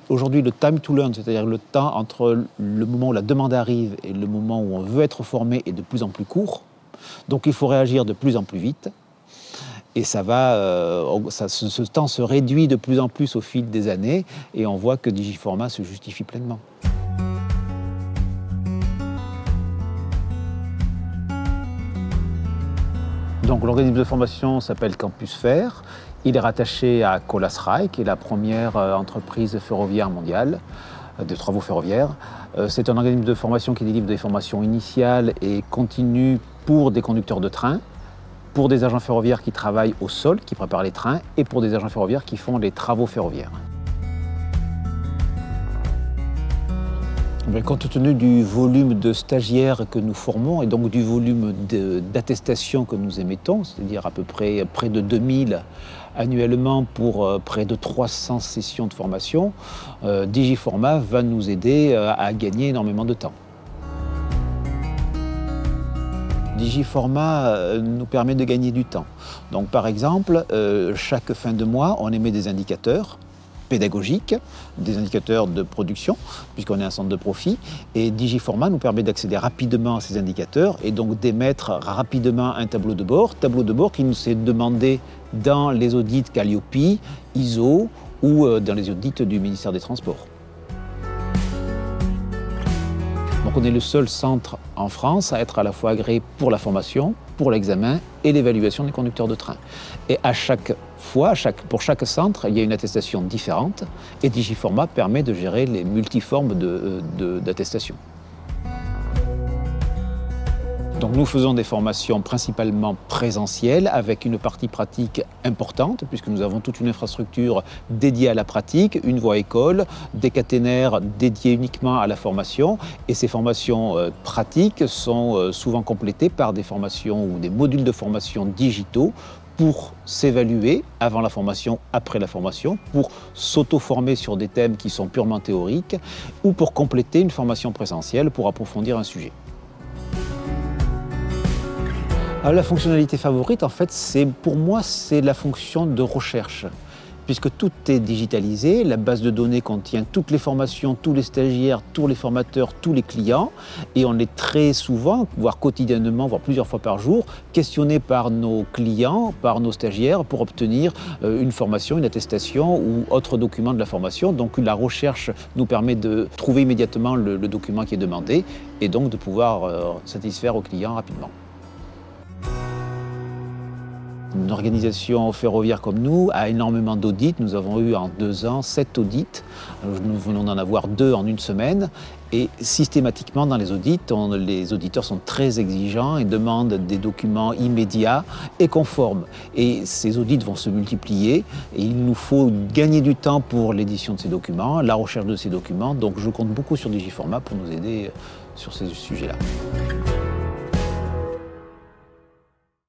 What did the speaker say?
Aujourd'hui, le time to learn, c'est-à-dire le temps entre le moment où la demande arrive et le moment où on veut être formé, est de plus en plus court. Donc il faut réagir de plus en plus vite. Et ce temps se réduit de plus en plus au fil des années et on voit que Digiformat se justifie pleinement. Donc l'organisme de formation s'appelle Campus Fer. Il est rattaché à Colas Rail, qui est la première entreprise ferroviaire mondiale de travaux ferroviaires. C'est un organisme de formation qui délivre des formations initiales et continues pour des conducteurs de train, pour des agents ferroviaires qui travaillent au sol, qui préparent les trains, et pour des agents ferroviaires qui font les travaux ferroviaires. Compte tenu du volume de stagiaires que nous formons et donc du volume d'attestations que nous émettons, c'est-à-dire à peu près près de 2000 annuellement pour près de 300 sessions de formation, Digiformat va nous aider à gagner énormément de temps. Digiformat nous permet de gagner du temps. Donc par exemple, chaque fin de mois, on émet des indicateurs pédagogiques, des indicateurs de production, puisqu'on est un centre de profit. Et Digiformat nous permet d'accéder rapidement à ces indicateurs et donc d'émettre rapidement un tableau de bord qui nous est demandé dans les audits Calliope, ISO ou dans les audits du ministère des Transports. Donc on est le seul centre en France à être à la fois agréé pour la formation, pour l'examen et l'évaluation des conducteurs de train. Et à chaque fois, pour chaque centre, il y a une attestation différente et Digiformat permet de gérer les multiformes d'attestation. Donc nous faisons des formations principalement présentielles avec une partie pratique importante puisque nous avons toute une infrastructure dédiée à la pratique, une voie école, des caténaires dédiés uniquement à la formation et ces formations pratiques sont souvent complétées par des formations ou des modules de formation digitaux pour s'évaluer avant la formation, après la formation, pour s'auto-former sur des thèmes qui sont purement théoriques ou pour compléter une formation présentielle pour approfondir un sujet. Alors, la fonctionnalité favorite, en fait, pour moi, c'est la fonction de recherche. Puisque tout est digitalisé, la base de données contient toutes les formations, tous les stagiaires, tous les formateurs, tous les clients. Et on est très souvent, voire quotidiennement, voire plusieurs fois par jour, questionné par nos clients, par nos stagiaires, pour obtenir une formation, une attestation ou autre document de la formation. Donc la recherche nous permet de trouver immédiatement le document qui est demandé et donc de pouvoir satisfaire aux clients rapidement. Une organisation ferroviaire comme nous a énormément d'audits. Nous avons eu en 2 ans 7 audits. Nous venons d'en avoir 2 en 1 semaine. Et systématiquement dans les audits, les auditeurs sont très exigeants et demandent des documents immédiats et conformes. Et ces audits vont se multiplier et il nous faut gagner du temps pour l'édition de ces documents, la recherche de ces documents. Donc je compte beaucoup sur Digiformat pour nous aider sur ces sujets-là.